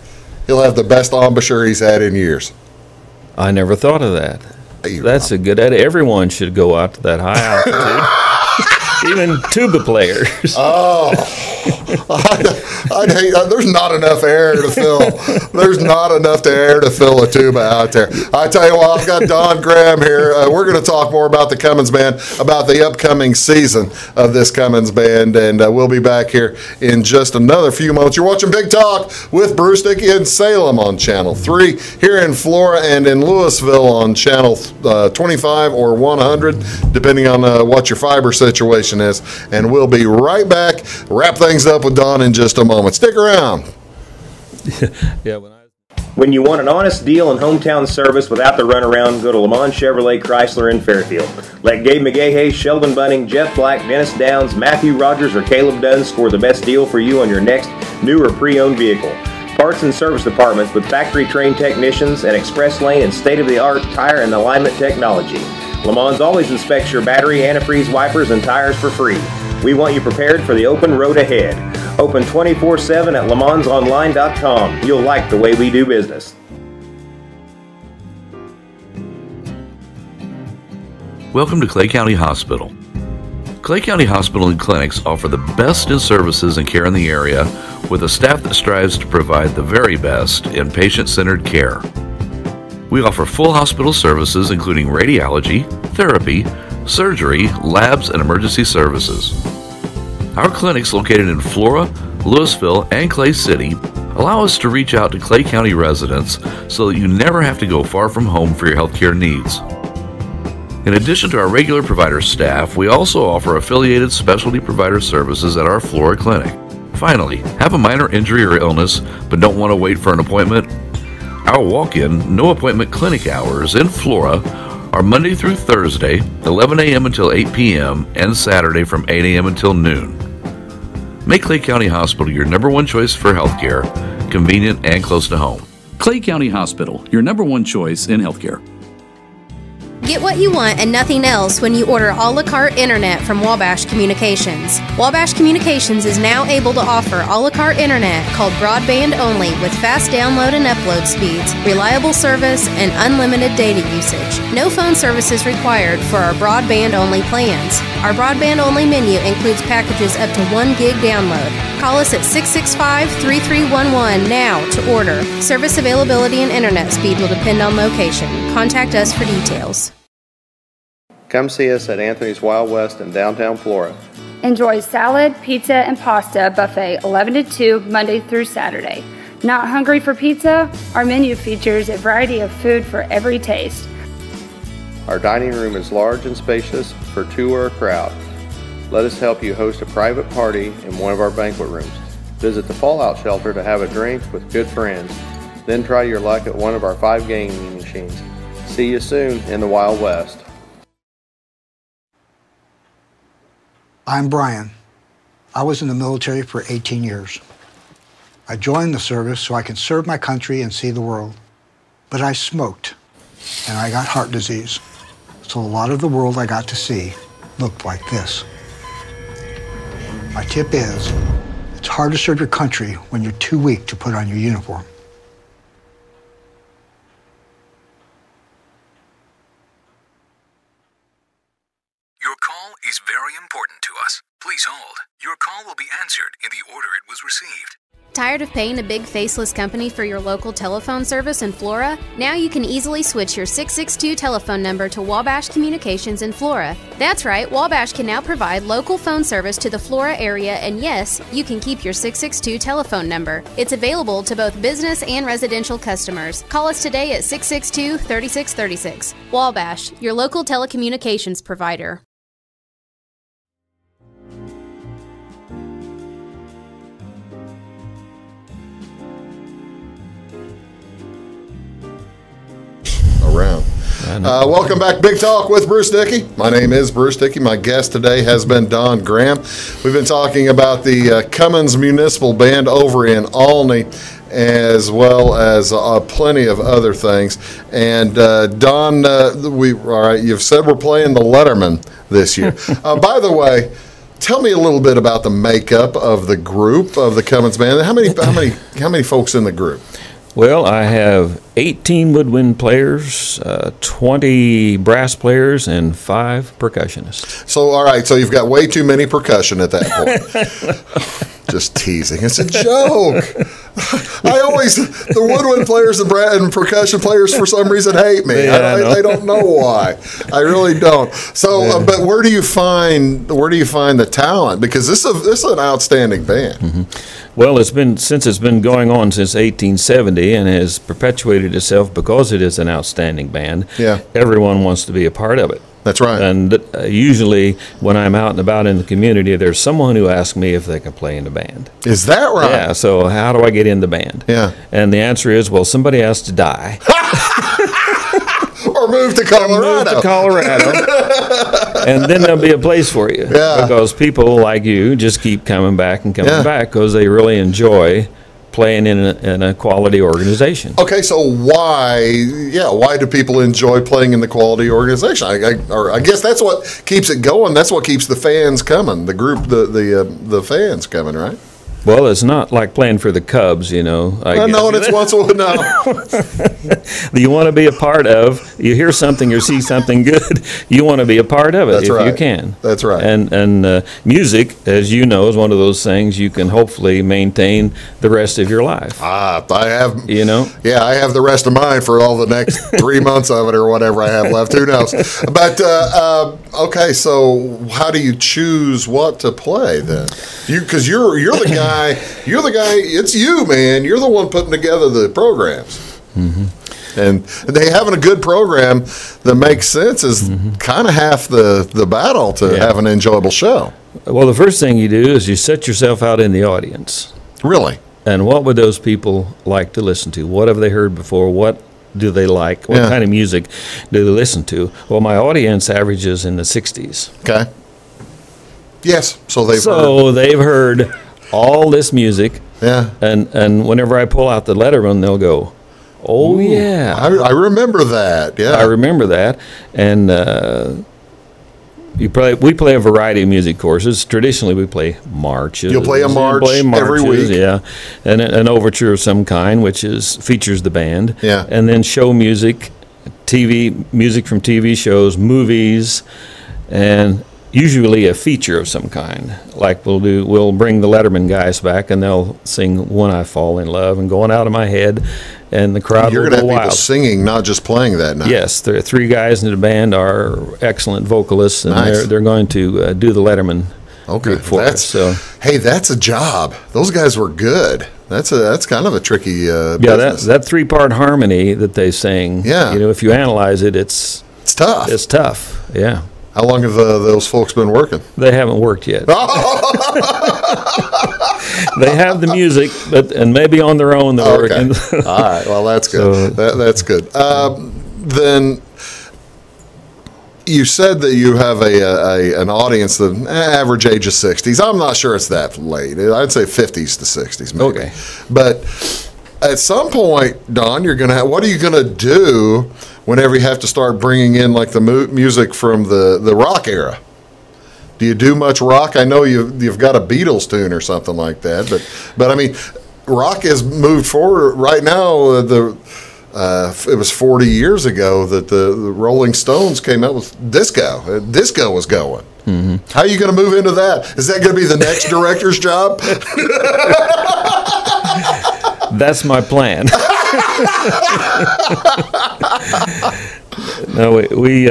embouchure he's had in years. I never thought of that. That's a good idea. Everyone should go out to that high altitude. Even tuba players. Oh, I'd hate. There's not enough air to fill. There's not enough air to fill a tuba out there. I tell you what, I've got Don Graham here. We're going to talk more about the Cummins Band, about the upcoming season of this Cummins Band, and we'll be back here in just another few moments. You're watching Big Talk with Bruce Dickey in Salem on Channel 3, here in Flora and in Louisville on Channel 25 or 100, depending on what your fiber situation is. And we'll be right back. Wrap things up with Don in just a moment. Stick around. When you want an honest deal and hometown service without the runaround, go to Lamont Chevrolet Chrysler in Fairfield. Let Gabe McGahey, Sheldon Bunning, Jeff Black, Dennis Downs, Matthew Rogers, or Caleb Dunn score the best deal for you on your next new or pre-owned vehicle. Parts and service departments with factory-trained technicians and express lane and state-of-the-art tire and alignment technology. Lamont always inspects your battery, antifreeze, wipers, and tires for free. We want you prepared for the open road ahead. Open 24/7 at LeMansOnline.com. You'll like the way we do business. Welcome to Clay County Hospital. Clay County Hospital and Clinics offer the best in services and care in the area with a staff that strives to provide the very best in patient-centered care. We offer full hospital services including radiology, therapy, surgery, labs, and emergency services. Our clinics located in Flora, Louisville, and Clay City allow us to reach out to Clay County residents so that you never have to go far from home for your healthcare needs. In addition to our regular provider staff, we also offer affiliated specialty provider services at our Flora clinic. Finally, have a minor injury or illness but don't want to wait for an appointment? Our walk-in, no-appointment clinic hours in Flora are Monday through Thursday, 11 a.m. until 8 p.m., and Saturday from 8 a.m. until noon. Make Clay County Hospital your number one choice for healthcare, convenient and close to home. Clay County Hospital, your number one choice in healthcare. Get what you want and nothing else when you order a la carte internet from Wabash Communications. Wabash Communications is now able to offer a la carte internet called Broadband Only with fast download and upload speeds, reliable service, and unlimited data usage. No phone service is required for our Broadband Only plans. Our Broadband Only menu includes packages up to 1 gig download. Call us at 665-3311 now to order. Service availability and internet speed will depend on location. Contact us for details. Come see us at Anthony's Wild West in downtown Flora. Enjoy salad, pizza, and pasta buffet 11 to 2 Monday through Saturday. Not hungry for pizza? Our menu features a variety of food for every taste. Our dining room is large and spacious for two or a crowd. Let us help you host a private party in one of our banquet rooms. Visit the Fallout Shelter to have a drink with good friends. Then try your luck at one of our 5 gaming machines. See you soon in the Wild West. I'm Brian. I was in the military for 18 years. I joined the service so I can serve my country and see the world. But I smoked, and I got heart disease. So a lot of the world I got to see looked like this. My tip is, it's hard to serve your country when you're too weak to put on your uniform. Your call is very important to us. Please hold. Your call will be answered in the order it was received. Tired of paying a big faceless company for your local telephone service in Flora? Now you can easily switch your 662 telephone number to Wabash Communications in Flora. That's right, Wabash can now provide local phone service to the Flora area, and yes, you can keep your 662 telephone number. It's available to both business and residential customers. Call us today at 662-3636. Wabash, your local telecommunications provider. Around. Welcome back, Big Talk with Bruce Dickey. My name is Bruce Dickey. My guest today has been Don Graham. We've been talking about the Cummins Municipal Band over in Olney, as well as plenty of other things. And Don, all right, you've said we're playing the Letterman this year. By the way, tell me a little bit about the makeup of the group of the Cummins Band. How many folks in the group? Well, I have 18 woodwind players, 20 brass players, and 5 percussionists. So, all right, so you've got way too many percussion at that point. Just teasing. It's a joke. The woodwind players and percussion players for some reason hate me. Yeah, I don't know why. I really don't. So, but where do you find the talent? Because this is an outstanding band. Mm-hmm. Well, it's been going on since 1870 and has perpetuated itself because it is an outstanding band. Yeah. Everyone wants to be a part of it. That's right. And usually when I'm out and about in the community, there's someone who asks me if they can play in the band. Is that right? Yeah, so how do I get in the band? Yeah. And the answer is, well, somebody has to die. Or move to Colorado. And then there'll be a place for you. Yeah. Because people like you just keep coming back and coming back because they really enjoy playing in a quality organization. Okay, so why do people enjoy playing in the quality organization? I guess that's what keeps it going. That's what keeps the fans coming. The group, the fans coming, right? Well, it's not like playing for the Cubs, you know. No, it's once in a while. You want to be a part of. You hear something or see something good, you want to be a part of it. That's right. You can. That's right. And music, as you know, is one of those things you can hopefully maintain the rest of your life. I have. You know. Yeah, I have the rest of mine for all the next 3 months of it or whatever I have left. Who knows? But okay, so how do you choose what to play then? Because you're the guy. You're the guy. It's you, man. You're the one putting together the programs. Mm-hmm. And they having a good program that makes sense is kind of half the battle to have an enjoyable show. Well, the first thing you do is you set yourself out in the audience. Really? And what would those people like to listen to? What have they heard before? What do they like? What kind of music do they listen to? Well, my audience averages in the 60s. Okay. Yes. So they've heard all this music. Yeah. And whenever I pull out the Letterman, they'll go, "Oh, ooh, yeah. I remember that. Yeah. I remember that." And we play a variety of music courses. Traditionally, we play marches. You'll play a march every week. Yeah. And an overture of some kind, which features the band. Yeah. And then show music, music from TV shows, movies, and usually a feature of some kind. Like we'll bring the Letterman guys back and they'll sing "When I Fall in Love" and "Going Out of My Head," and the crowd You're will going go to have wild. people singing, not just playing that night. Yes, there are 3 guys in the band are excellent vocalists, and they're going to do the Letterman for us. So hey, that's a job. Those guys were good. That's kind of a tricky business. that 3-part harmony that they sing. Yeah, you know, if you analyze it, it's tough. It's tough. Yeah. How long have those folks been working? They haven't worked yet. They have the music, and maybe on their own they're working. All right, well, that's good. So, that's good. Then you said that you have an audience, the average age of 60s. I'm not sure it's that late. I'd say 50s to 60s, maybe. Okay. But at some point, Don, you're going to what are you going to do whenever you have to start bringing in like the music from the rock era? Do you do much rock? I know you've got a Beatles tune or something like that, but I mean, rock has moved forward. Right now, it was 40 years ago that the Rolling Stones came out with disco. Disco was going. Mm-hmm. How are you going to move into that? Is that going to be the next director's job? That's my plan. No, we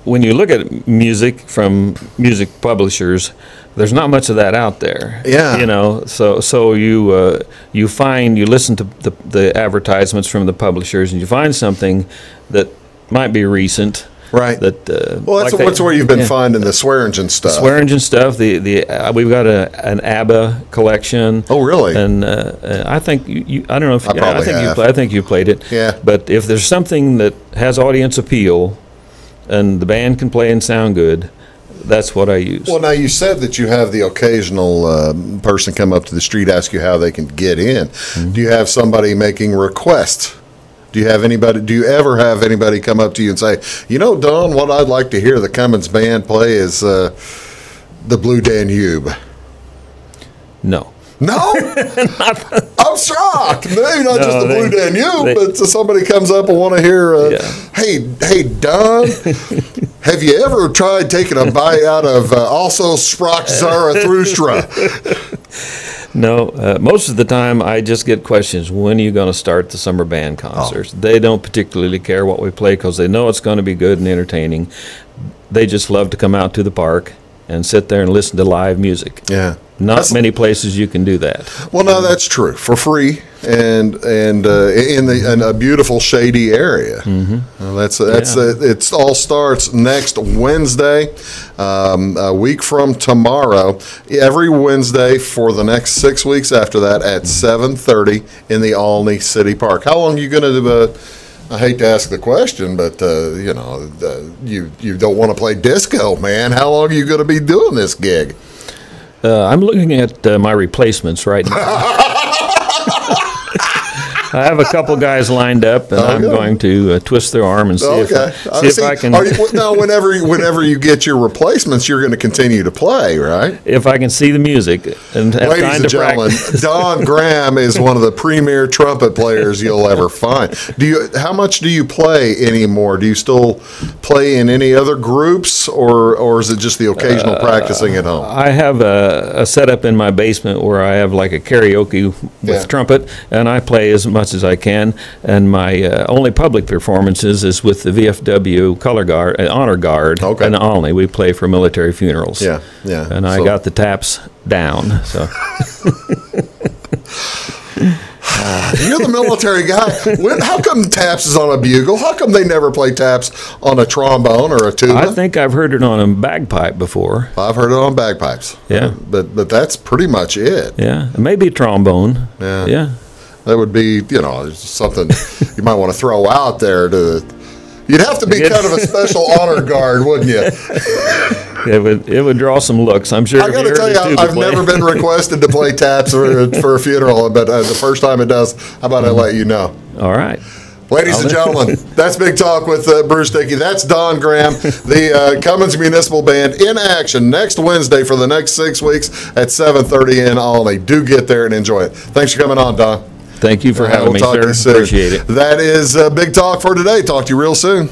when you look at music from music publishers, there's not much of that out there. Yeah. You know, so you listen to the advertisements from the publishers, and you find something that might be recent. Right. That that's where you've been finding the Swearingen stuff. Swearingen stuff. We've got an ABBA collection. Oh, really? And I think you I don't know if I think you played it. Yeah. But if there's something that has audience appeal, and the band can play and sound good, that's what I use. Well, now you said that you have the occasional person come up to the street, ask you how they can get in. Mm-hmm. Do you have somebody making requests? Do you ever have anybody come up to you and say, Don, what I'd like to hear the Cummins Band play is the Blue Danube? No. No? I'm shocked. Maybe not just the Blue Danube, but somebody comes up and want to hear, hey, Don, have you ever tried taking a bite out of Also Sprach Zarathustra? No, most of the time I just get questions, when are you going to start the summer band concerts? They don't particularly care what we play because they know it's going to be good and entertaining. They just love to come out to the park and sit there and listen to live music. Yeah. Not many places you can do that. Well, no, that's true. For free and in a beautiful shady area. Mm-hmm. It all starts next Wednesday, a week from tomorrow. Every Wednesday for the next 6 weeks after that at 7:30 in the Olney City Park. How long are you going to I hate to ask the question, but you don't want to play disco, man. How long are you going to be doing this gig? I'm looking at my replacements right now. I have a couple guys lined up, and I'm going to twist their arm and see if I can. Now, whenever you get your replacements, you're going to continue to play, right? If I can see the music and have Ladies time and to gentlemen, practice. Don Graham is one of the premier trumpet players you'll ever find. How much do you play anymore? Do you still play in any other groups, or is it just the occasional practicing at home? I have a setup in my basement where I have like a karaoke with trumpet, and I play as much as I can, and my only public performances is with the VFW Color Guard, Honor Guard, in Olney. We play for military funerals. Yeah. And I got the taps down. So. You're the military guy. How come taps is on a bugle? How come they never play taps on a trombone or a tuba? I think I've heard it on a bagpipe before. I've heard it on bagpipes. Yeah. But that's pretty much it. Yeah. Maybe a trombone. Yeah. That would be, something you might want to throw out there you'd have to be kind of a special honor guard, wouldn't you? It would draw some looks, I'm sure. I got to tell you, I've never been requested to play taps for a funeral, but the first time it does, how about I let you know? All right. Ladies and gentlemen, that's Big Talk with Bruce Dickey. That's Don Graham, the Cummins Municipal Band in action next Wednesday for the next 6 weeks at 7:30 in Olney. Do get there and enjoy it. Thanks for coming on, Don. Thank you for having me, sir. Appreciate it. That is Big Talk for today. Talk to you real soon.